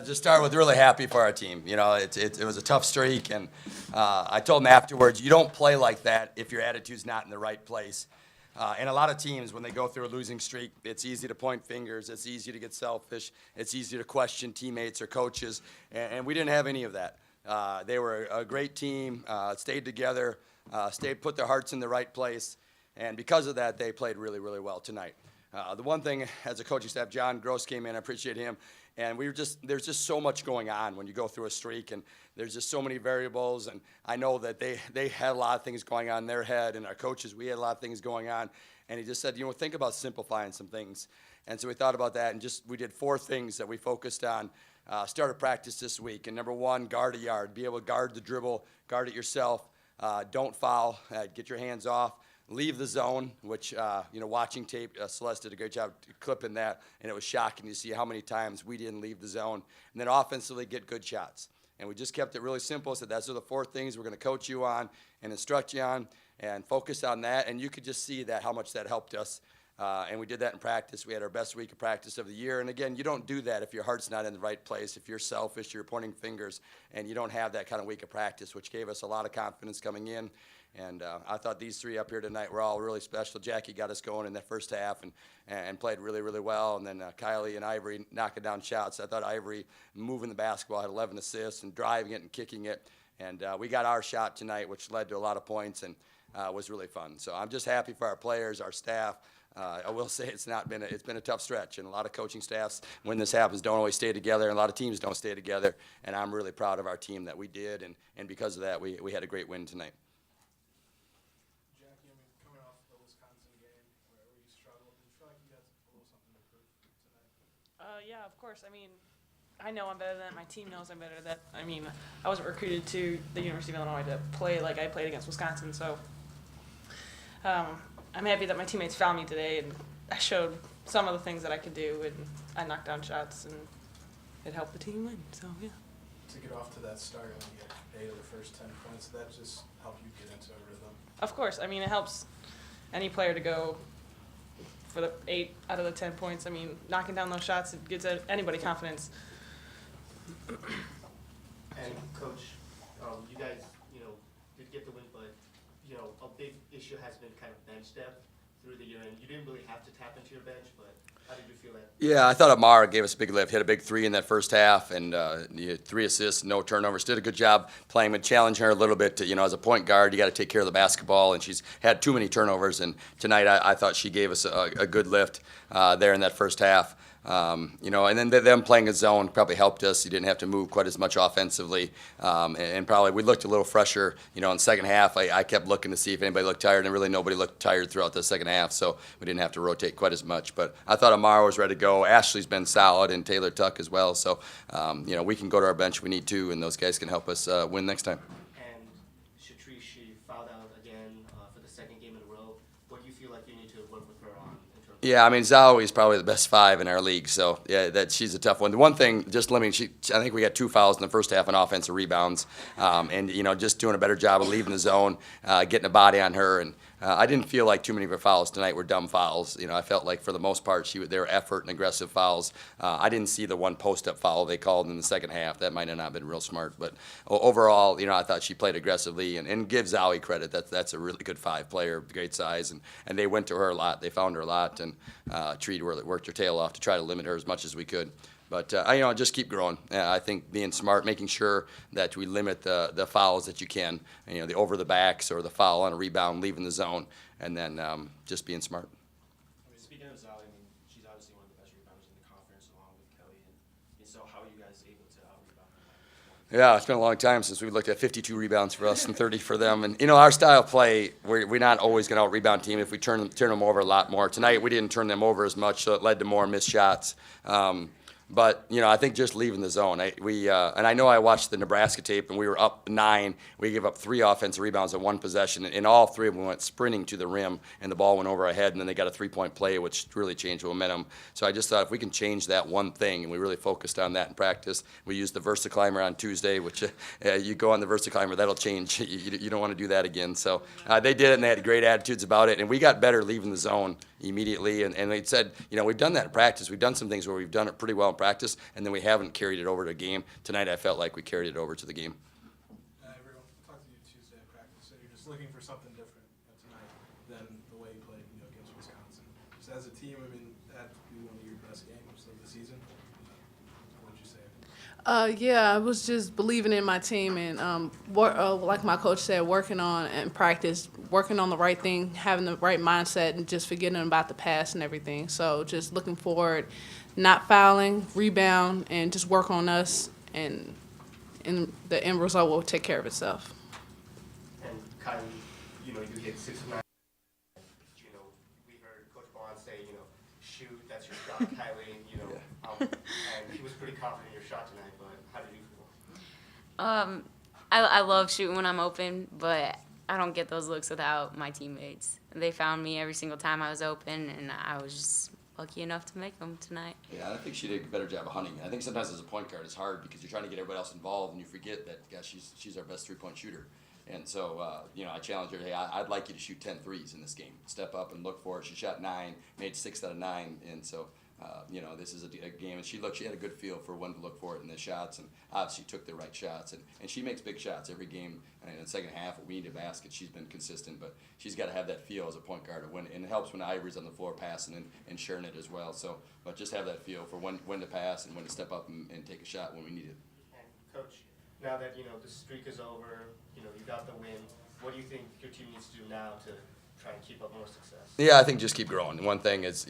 Just start with really happy for our team. You know, it was a tough streak, and I told them afterwards, you don't play like that if your attitude's not in the right place. And a lot of teams, when they go through a losing streak, it's easy to point fingers. It's easy to get selfish. It's easy to question teammates or coaches, and we didn't have any of that. They were a great team, stayed together, put their hearts in the right place, and because of that, they played really, really well tonight. The one thing, as a coaching staff, John Gross came in, I appreciate him, and there's just so much going on when you go through a streak, and there's just so many variables, and I know that they had a lot of things going on in their head, and our coaches, we had a lot of things going on, and he just said, think about simplifying some things. And so we thought about that, and we did 4 things that we focused on. Started practice this week, and number 1, guard a yard. Be able to guard the dribble, guard it yourself. Don't foul, get your hands off. Leave the zone, which, watching tape, Celeste did a great job clipping that, and it was shocking to see how many times we didn't leave the zone. And then offensively, get good shots. And we just kept it really simple, said those are the 4 things we're going to coach you on and instruct you on and focus on that. And you could just see how much that helped us. And we did that in practice. We had our best week of practice of the year. And again, you don't do that if your heart's not in the right place, if you're selfish, you're pointing fingers, and you don't have that kind of week of practice, which gave us a lot of confidence coming in. And I thought these 3 up here tonight were all really special. Jackie got us going in that first half and played really, really well. And then Kylie and Ivory knocking down shots. I thought Ivory moving the basketball, had 11 assists and driving it and kicking it. And we got our shot tonight, which led to a lot of points and was really fun. So I'm just happy for our players, our staff. I will say it's been a tough stretch, and a lot of coaching staffs, when this happens, don't always stay together, and a lot of teams don't stay together. And I'm really proud of our team that we did, and because of that, we had a great win tonight. Jackie, coming off the Wisconsin game where you struggled, did you feel like you had a little something to prove tonight? Yeah, of course. I know I'm better than that. My team knows I'm better than that. I wasn't recruited to the University of Illinois to play like I played against Wisconsin, so I'm happy that my teammates found me today, and I showed some of the things that I could do, and I knocked down shots, and it helped the team win. So yeah. To get off to that start and get 8 of the first 10 points, that just helped you get into a rhythm. Of course. It helps any player to go for the 8 out of the 10 points. Knocking down those shots, it gives anybody confidence. And Coach, you guys, did get the win, but a big issue has been kind of bench depth through the year, and you didn't really have to tap into your bench, but how did you feel that? Yeah, I thought Amara gave us a big lift, hit a big 3 in that first half, and 3 assists, no turnovers. Did a good job playing, but challenging her a little bit. As a point guard, you got to take care of the basketball, and she's had too many turnovers. And tonight, I thought she gave us a good lift there in that first half. And then them playing a zone probably helped us. You didn't have to move quite as much offensively, and probably we looked a little fresher. In the second half, I kept looking to see if anybody looked tired, and really nobody looked tired throughout the second half, so we didn't have to rotate quite as much. But I thought Amara was ready to go. Ashley's been solid, and Taylor Tuck as well. So, we can go to our bench if we need to, and those guys can help us win next time. And Shatrice, she fouled out again for the second game in a row. What do you feel like you need to work with her on? Yeah, Zoe's probably the best 5 in our league, so yeah, she's a tough one. The one thing, I think we got 2 fouls in the first half on offensive rebounds, and just doing a better job of leaving the zone, getting a body on her, and I didn't feel like too many of her fouls tonight were dumb fouls. I felt like for the most part they were effort and aggressive fouls. I didn't see the one post-up foul they called in the second half. That might have not been real smart, but overall, I thought she played aggressively, and give Zoe credit. That's a really good 5 player, great size, and they went to her a lot. They found her a lot, and treated her, worked her tail off to try to limit her as much as we could. But, just keep growing. I think being smart, making sure that we limit the fouls that you can, the over the backs or the foul on a rebound, leaving the zone, and then just being smart. Speaking of Zoe, she's obviously one of the best rebounders in the conference along with Kelly. And so how are you guys able to out-rebound them? Yeah, it's been a long time since we looked at 52 rebounds for us and 30 for them. And, our style of play, we're not always going to out-rebound team if we turn them over a lot more. Tonight, we didn't turn them over as much, so it led to more missed shots. But, I think just leaving the zone. And I know I watched the Nebraska tape, and we were up 9. We gave up 3 offensive rebounds in one possession, and all 3 of them went sprinting to the rim, and the ball went over our head, and then they got a 3-point play, which really changed the momentum. So I just thought if we can change that one thing, and we really focused on that in practice. We used the VersaClimber on Tuesday, which you go on the VersaClimber, that'll change. You don't want to do that again. So they did it, and they had great attitudes about it, and we got better leaving the zone immediately. And they said, we've done that in practice. We've done some things where we've done it pretty well in practice, and then we haven't carried it over to a game. Tonight I felt like we carried it over to the game. Everyone talked to you Tuesday at practice, said you're just looking for something different tonight than the way you played against Wisconsin. Just as a team, I mean, that'd be one of your best games of the season. What would you say? Yeah, I was just believing in my team and, like my coach said, working on and practice, working on the right thing, having the right mindset, and just forgetting about the past and everything. So just looking forward, not fouling, rebound, and just work on us, and the end result will take care of itself. And Kylie, you hit 6 of 9. We heard Coach Bond say, shoot, that's your shot, Kylie. And he was pretty confident in your shot tonight. But how did you feel? I love shooting when I'm open, but I don't get those looks without my teammates. They found me every single time I was open, and I was just lucky enough to make them tonight. Yeah, I think she did a better job of hunting. I think sometimes as a point guard, it's hard because you're trying to get everybody else involved, and you forget that, gosh, she's our best three-point shooter. And so, I challenged her, hey, I'd like you to shoot 10 threes in this game. Step up and look for it. She shot 9, made 6 out of 9, and so, this is a game, and she had a good feel for when to look for it in the shots, and obviously took the right shots, and she makes big shots every game. And in the second half, we need a basket. She's been consistent, but she's got to have that feel as a point guard to win, and it helps when Ivory's on the floor passing and sharing it as well. So, but just have that feel for when to pass and when to step up and take a shot when we need it. And Coach, now that the streak is over, you got the win. What do you think your team needs to do now to try and keep up more success? Yeah, I think just keep growing. One thing is,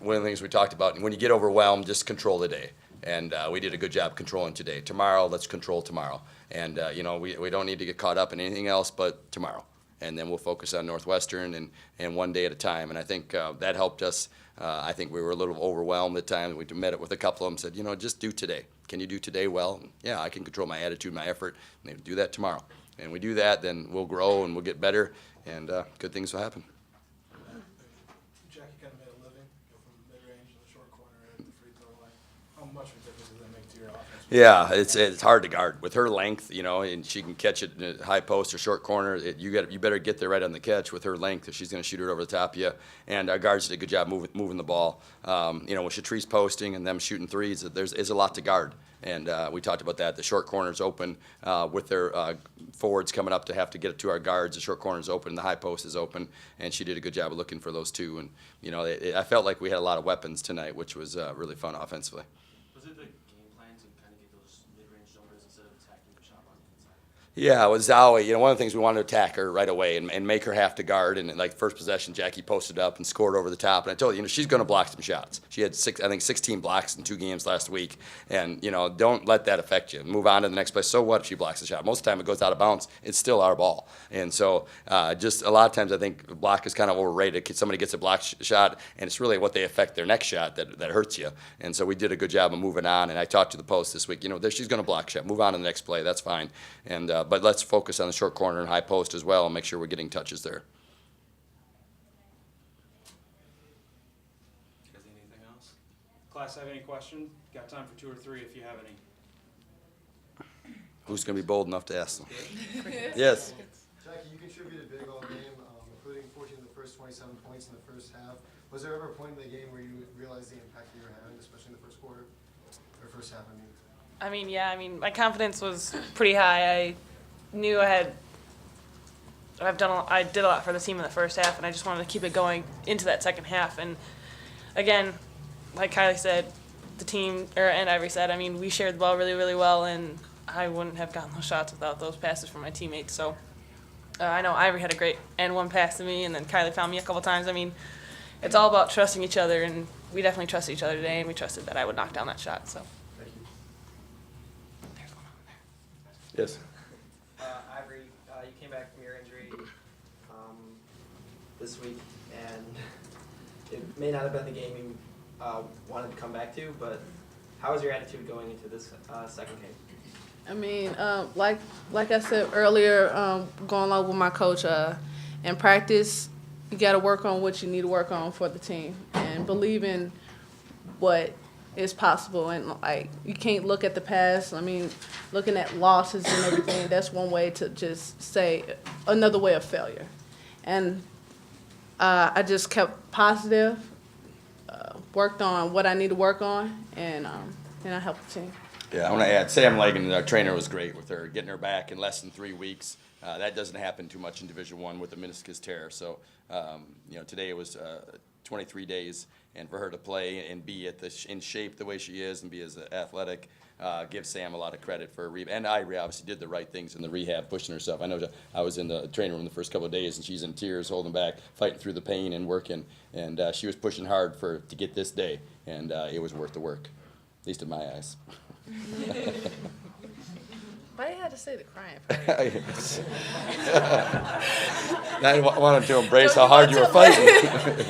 one of the things we talked about, when you get overwhelmed, just control the day. And we did a good job controlling today. Tomorrow, let's control tomorrow. And, we don't need to get caught up in anything else but tomorrow. And then we'll focus on Northwestern and one day at a time. And I think that helped us. I think we were a little overwhelmed at times. We met it with a couple of them, said, just do today. Can you do today well? Yeah, I can control my attitude, my effort, and they do that tomorrow. And we do that, then we'll grow and we'll get better, and good things will happen. Jackie kind of made a living from mid-range to the short corner at the free throw line. How much of a difference does that make to your offense? Yeah, it's hard to guard with her length, and she can catch it in a high post or short corner. You better get there right on the catch with her length, if she's going to shoot it over the top of you. And our guards did a good job moving the ball. With Shatrice posting and them shooting threes, there's a lot to guard. And we talked about that. The short corner's open with their forwards coming up to have to get it to our guards. The short corner's open, the high post is open, and she did a good job of looking for those two. And I felt like we had a lot of weapons tonight, which was really fun offensively. Was it the game plan to kind of get those mid-range jumpers instead of attacking the shot on the inside? Yeah, with Zowie, one of the things we wanted to attack her right away and make her have to guard. And like first possession, Jackie posted up and scored over the top. And I told you, she's going to block some shots. She had 16 blocks in 2 games last week. And don't let that affect you. Move on to the next play. So what if she blocks the shot? Most of the time it goes out of bounds. It's still our ball. And so just a lot of times I think block is kind of overrated. Somebody gets a block shot, and it's really what they affect their next shot that hurts you. And so we did a good job of moving on. And I talked to the post this week. She's going to block shot. Move on to the next play. That's fine. And but let's focus on the short corner and high post as well and make sure we're getting touches there. You guys need anything else? Class, have any questions? Got time for 2 or 3 if you have any. Who's going to be bold enough to ask them? Yes. Jackie, you contributed big all game, including 14 of the first 27 points in the first half. Was there ever a point in the game where you realized the impact that you were having, especially in the first quarter? Or first half, I mean? My confidence was pretty high. I knew I did a lot for the team in the first half, and I just wanted to keep it going into that second half. And again, like Kylie said, the team, and Ivory said, we shared the ball really, really well, and I wouldn't have gotten those shots without those passes from my teammates. So I know Ivory had a great and one pass to me, and then Kylie found me a couple times. It's all about trusting each other, and we definitely trusted each other today, and we trusted that I would knock down that shot. So. Thank you. There's one over there. Yes. Ivory, you came back from your injury this week, and it may not have been the game you wanted to come back to, but how was your attitude going into this second game? Like I said earlier, going along with my coach, in practice, you got to work on what you need to work on for the team and believe in what is possible. And you can't look at the past. Looking at losses and everything, that's one way to just say another way of failure. And I just kept positive, worked on what I need to work on, and I helped the team. Yeah, I want to add, Sam Lagan, our trainer, was great with her, getting her back in less than 3 weeks. That doesn't happen too much in Division I with a meniscus tear. So, today it was 23 days, and for her to play and be in shape the way she is and be as athletic, give Sam a lot of credit for rehab. And Ivory obviously did the right things in the rehab, pushing herself. I know I was in the training room the first couple of days, and she's in tears, holding back, fighting through the pain and working. And she was pushing hard to get this day, and it was worth the work, at least in my eyes. Why you had to say the crying part? I wanted to embrace how hard you were fighting.